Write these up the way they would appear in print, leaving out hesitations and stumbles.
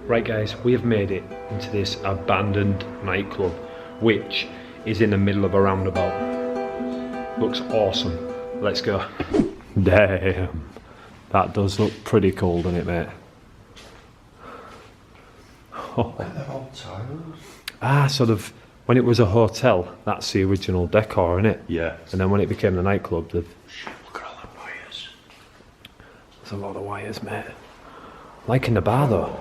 Right guys, we have made it into this abandoned nightclub, which is in the middle of a roundabout. Looks awesome. Let's go. Damn, that does look pretty cool, doesn't it, mate? Oh. They're all tiles. Ah, sort of, when it was a hotel, that's the original decor, innit? Yeah. And then when it became the nightclub, Look at all the wires. there's a lot of wires, mate. Like in the bar, though.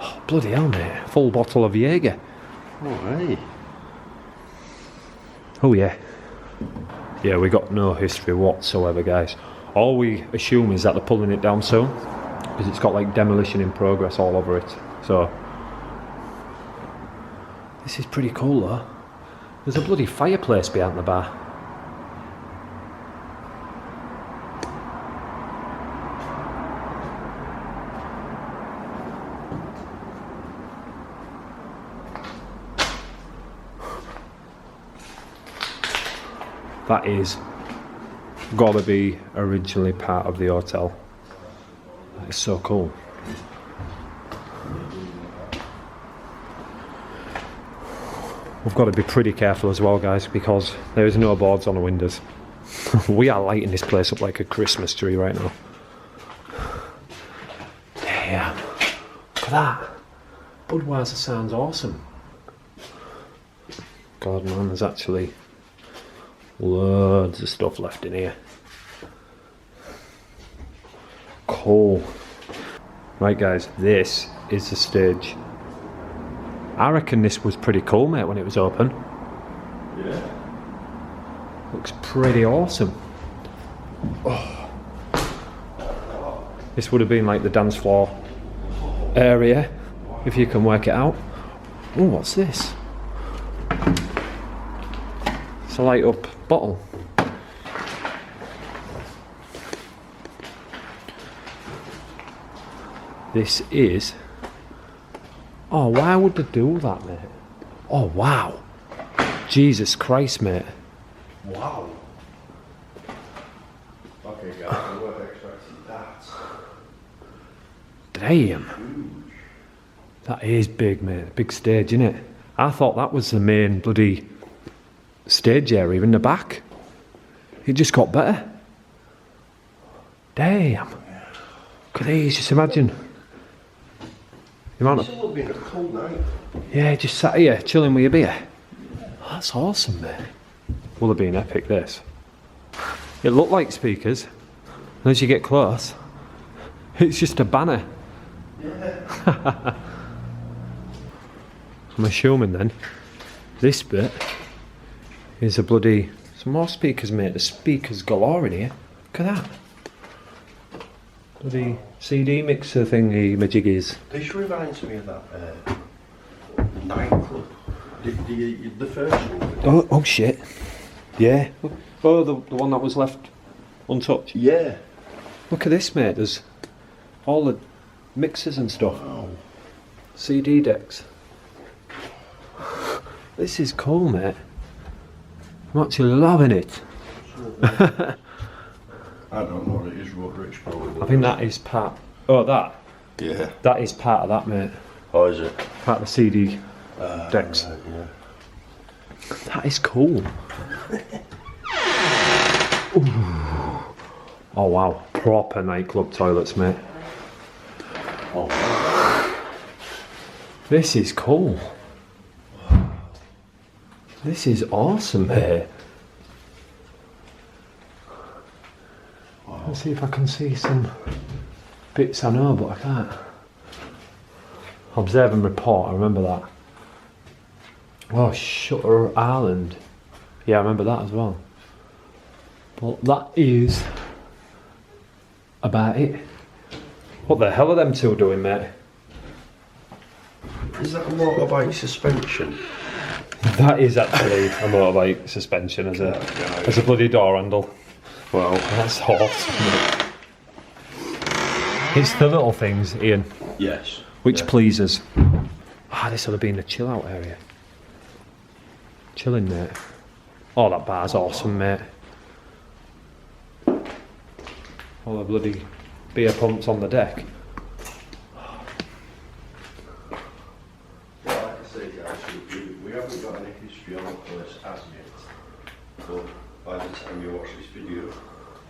Oh, bloody hell, mate. Full bottle of Jaeger. Oh, hey. Oh, yeah. Yeah, we got no history whatsoever, guys. All we assume is that they're pulling it down soon, because it's got like demolition in progress all over it. So, this is pretty cool, though. There's a bloody fireplace behind the bar. That is gotta be originally part of the hotel. That is so cool. We've got to be pretty careful as well, guys, because there is no boards on the windows. We are lighting this place up like a Christmas tree right now. Damn. Look at that. Budweiser sounds awesome. God, man, there's actually loads of stuff left in here. Cool. Right guys, this is the stage. I reckon this was pretty cool, mate, when it was open. Yeah. Looks pretty awesome. Oh. This would have been like the dance floor area, if you can work it out. Oh, what's this? It's a light up bottle. This is... Oh, why would they do that, mate? Oh, wow. Jesus Christ, mate. Wow. Okay, guys, I weren't expecting that. Damn. Huge. That is big, mate. Big stage, innit? I thought that was the main bloody stage area in the back. It just got better. Damn. Look at these, just imagine. The amount This of... will have been a cool night. Yeah, just sat here, chilling with your beer. That's awesome, mate. Will have been epic, this. It looked like speakers. And as you get close, it's just a banner. Yeah. I'm assuming then, this bit is a bloody... Some more speakers, mate. There's speakers galore in here. Look at that. Bloody CD mixer thingy majiggies. This reminds me of that nightclub. The first one. Oh shit. Yeah. Oh, the one that was left untouched. Yeah. Look at this, mate. There's all the mixers and stuff. Wow. CD decks. This is cool, mate. I'm actually loving it. I don't know what it is, Rich, probably. I think that is part... Oh, that? Yeah. That is part of that, mate. Oh, is it? Part of the CD decks. Right, yeah. That is cool. Ooh. Oh, wow. Proper nightclub toilets, mate. Oh, wow. This is cool. This is awesome, mate. Let's see if I can see some bits I know, but I can't. Observe and report, I remember that. Oh, Shutter Island. Yeah, I remember that as well. But that is about it. What the hell are them two doing, mate? Is that a motorbike suspension? That is actually a motorbike suspension as a bloody door handle. Well, That's awesome, mate. It's the little things, Ian, yes. which pleases. Ah, this would have been a chill out area. Chilling, mate. Oh, that bar's awesome, mate. All the bloody beer pumps on the deck. guys, we haven't got any history on the place as yet. But by the time you watch this video,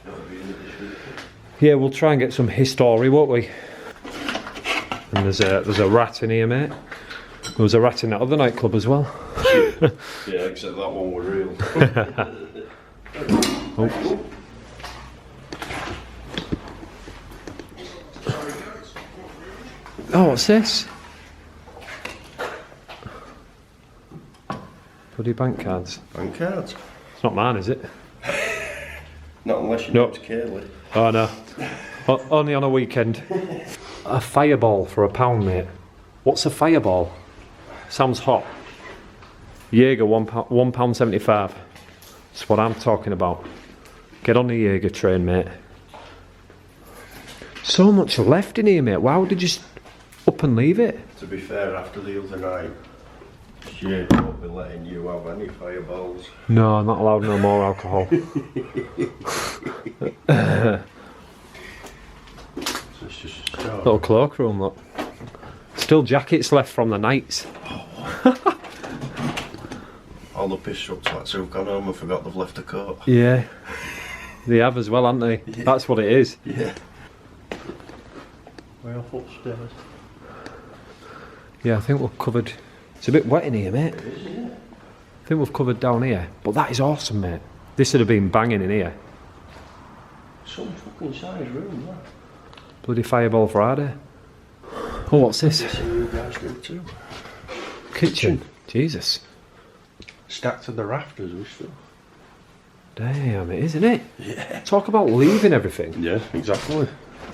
it'll be in the description. Yeah, we'll try and get some history, won't we? And there's a rat in here, mate. There was a rat in that other nightclub as well. Yeah, except that one was real. Oh. Oh, what's this? Bloody bank cards. Bank cards? It's not mine, is it? Not unless you No. know it's Kaylee. Oh no. Only on a weekend. A fireball for £1, mate. What's a fireball? Sounds hot. Jaeger, £1.75. That's what I'm talking about. Get on the Jaeger train, mate. So much left in here, mate. Why would you just up and leave it? To be fair, after the other night, she won't be letting you have any fireballs. No, I'm not allowed no more alcohol. So it's just a start. Little cloakroom, look. Still jackets left from the nights. All the piss trucks lads who've gone home and forgot they've left a coat. Yeah. They have as well, haven't they? Yeah. That's what it is. Yeah. We're off upstairs. Yeah, I think we've covered... It's a bit wet in here, mate. It is, isn't it? I think we've covered down here. But that is awesome, mate. This would have been banging in here. Some fucking size room, that. Bloody Fireball Friday. Oh, what's this? This you guys do too. Kitchen. Jesus. Stacked to the rafters and stuff. Damn, it is, isn't it? Yeah. Talk about leaving everything. Yeah, exactly.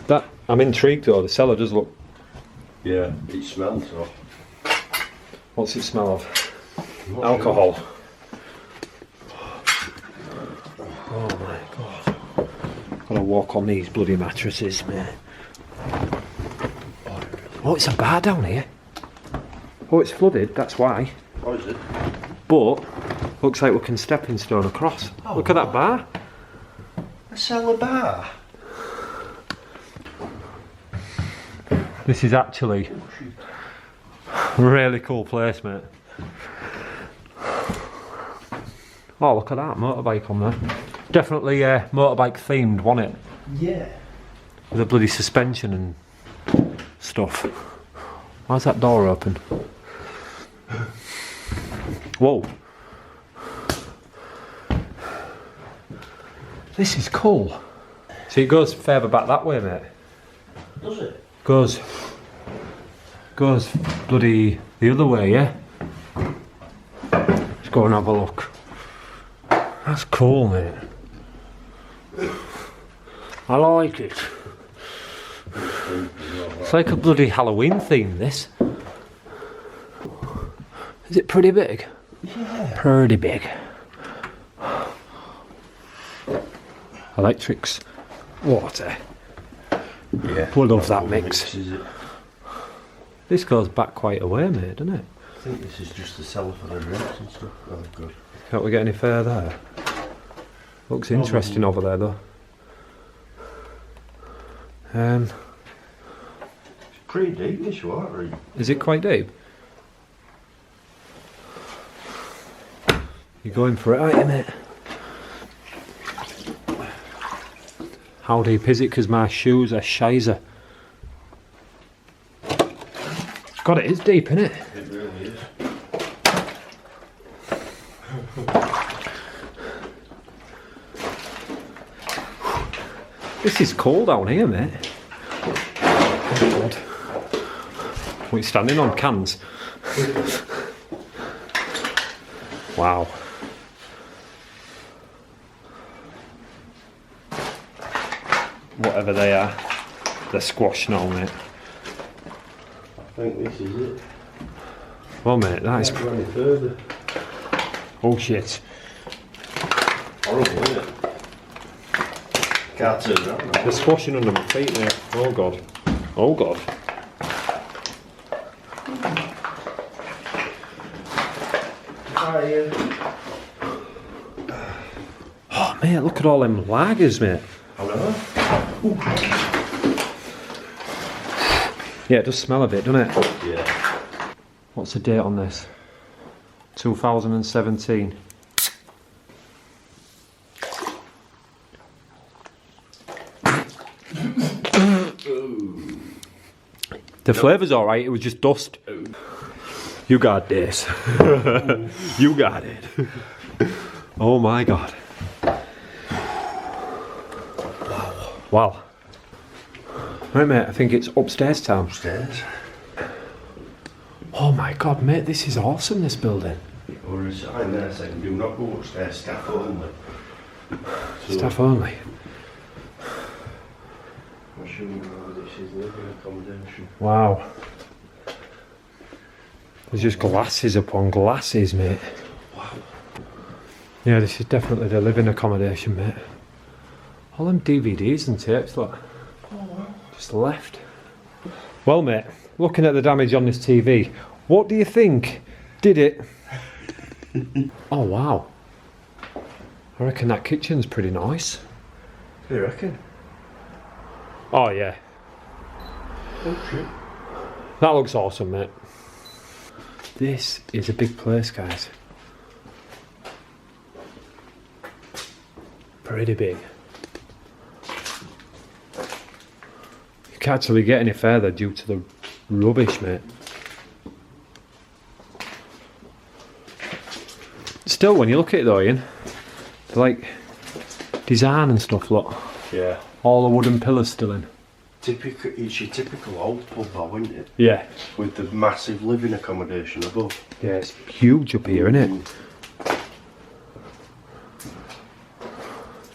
That I'm intrigued though. The cellar does look... Yeah, it smells so. What's it smell of? Alcohol. Oh my god. Gotta walk on these bloody mattresses, mate. Oh, it's a bar down here. Oh, it's flooded, that's why. Oh, is it? But looks like we can stepping stone across. Oh, look at that bar. A cellar bar. This is actually a really cool place, mate. Oh, look at that motorbike on there. Definitely motorbike themed, wasn't it? Yeah. With a bloody suspension and stuff. Why's that door open? Whoa. This is cool. See, it goes further back that way, mate. Does it? Goes bloody the other way, yeah? Let's go and have a look. That's cool, mate. I like it. It's like a bloody Halloween theme, this. Is it pretty big? Yeah. Pretty big. Electrics. Water. Yeah. We love that mix. Is it? This goes back quite a way, mate, doesn't it? I think this is just the cellar for the drinks and stuff. Oh, good. Can't we get any further? Looks interesting over there, though. It's pretty deep, this water. Is it quite deep? You're going for it, aren't you, mate? How deep is it? Because my shoes are shizer. God, it is deep, isn't it? It really is. This is cold down here, mate. Oh, God. What are you standing on? Cans? Wow. Whatever they are, they're squashed now, mate. I think this is it. Well, mate, that is... Can't go any further. Oh, shit. Horrible, isn't it? Can't turn around now. They're squashing under my feet, mate. Oh, God. Oh, God. Oh, mate, look at all them lagers, mate. I know. Yeah, it does smell a bit, doesn't it? Yeah. What's the date on this? 2017. The flavour's alright, it was just dust. You got this. You got it. Oh my god. Wow. Right, mate, I think it's upstairs time. Upstairs. Oh my god, mate, this is awesome, this building. Or a sign there saying, do not go upstairs, staff only. So, Staff only. I'm sure you know this is living accommodation. Wow. There's just glasses upon glasses, mate. Wow. Yeah, this is definitely the living accommodation, mate. All them DVDs and tapes, look. Oh, wow. Just left. Well, mate, looking at the damage on this TV, what do you think did it? Oh, wow. I reckon that kitchen's pretty nice. What do you reckon? Oh, yeah. Oh, shit. That looks awesome, mate. This is a big place, guys. Pretty big. You can't actually get any further due to the rubbish, mate. Still, when you look at it though, Ian, the like design and stuff, look. Yeah. All the wooden pillars still in. Typical, it's your typical old pub though, isn't it? Yeah. With the massive living accommodation above. Yeah, it's huge up here, isn't it?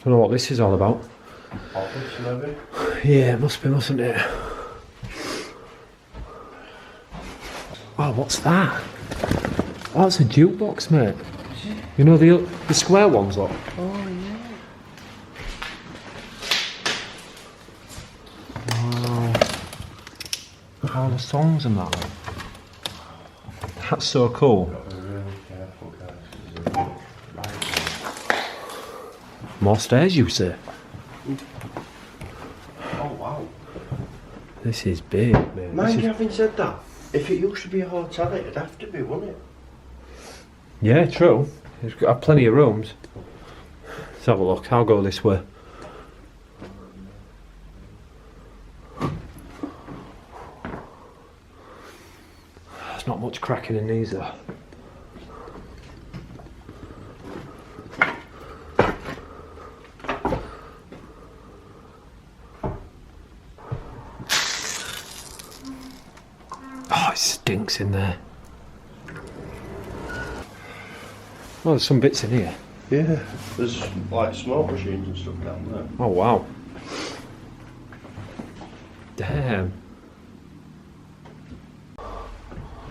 Don't know what this is all about. Office maybe? Yeah, it must be, mustn't it? Oh, what's that? Oh, it's a jukebox, mate. You know the square ones, look. Oh yeah. Wow. All the songs and that. That's so cool. Gotta be really careful, guys. More stairs, you say? Oh wow. This is big, mate. Mind This you, is... having said that, if it used to be a hotel, it'd have to be, wouldn't it? Yeah, true. It's got plenty of rooms. Let's have a look. I'll go this way. There's not much cracking in these though. Oh, it stinks in there. Oh, there's some bits in here. Yeah. There's like smoke machines and stuff down there. Oh, wow. Damn.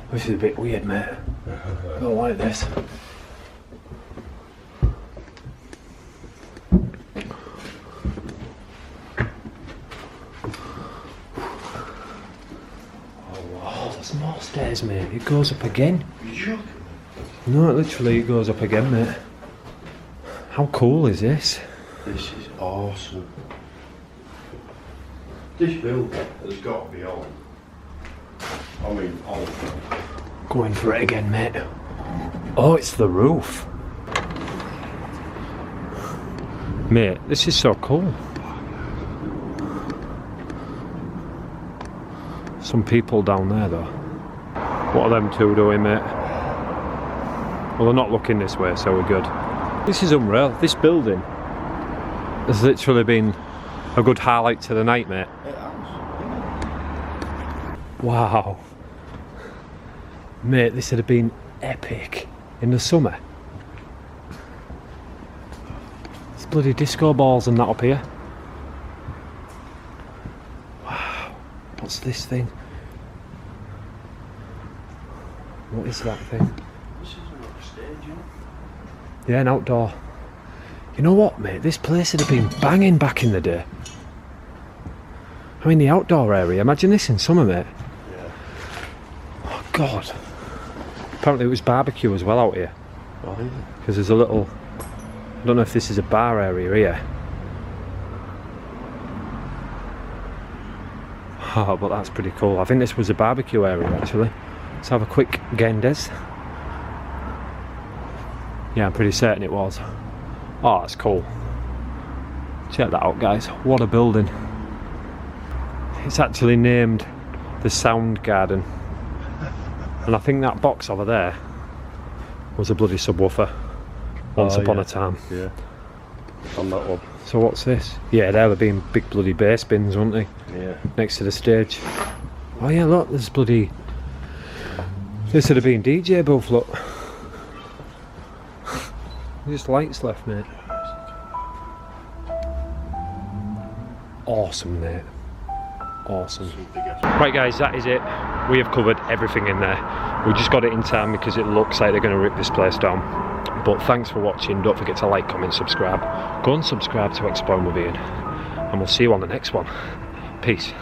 This is a bit weird, mate. I don't like this. Oh, wow. There's more stairs, mate. It goes up again. You joking? No, literally it goes up again, mate. How cool is this? This is awesome. This building has got to be old. I mean, old. Going for it again, mate. Oh, it's the roof. Mate, this is so cool. Some people down there, though. What are them two doing, mate? Well, they're not looking this way, so we're good. This is unreal. This building has literally been a good highlight to the night, mate. It has. Wow. Mate, this would have been epic in the summer. There's bloody disco balls and that up here. Wow. What's this thing? What is that thing? This is an upstage, you know? Yeah, an outdoor. You know what, mate? This place would have been banging back in the day. I mean, the outdoor area. Imagine this in summer, mate. Yeah. Oh, God. Apparently it was barbecue as well out here. Oh, yeah. Because there's a little... I don't know if this is a bar area here. Oh, but that's pretty cool. I think this was a barbecue area, actually. Let's have a quick Gendes. Yeah, I'm pretty certain it was. Oh, that's cool. Check that out, guys. What a building. It's actually named the Sound Garden. And I think that box over there was a bloody subwoofer once upon a time. Yeah. On that one. So what's this? Yeah, they'll have been big bloody bass bins, wouldn't they? Yeah. Next to the stage. Oh yeah, look, there's bloody... This would have been DJ booth, look. Just lights left, mate. Awesome, mate. Awesome. Right guys, that is it. We have covered everything in there. We just got it in time because it looks like they're going to rip this place down. But thanks for watching. Don't forget to like, comment, subscribe. Go and subscribe to Exploring with Ian. And we'll see you on the next one. Peace.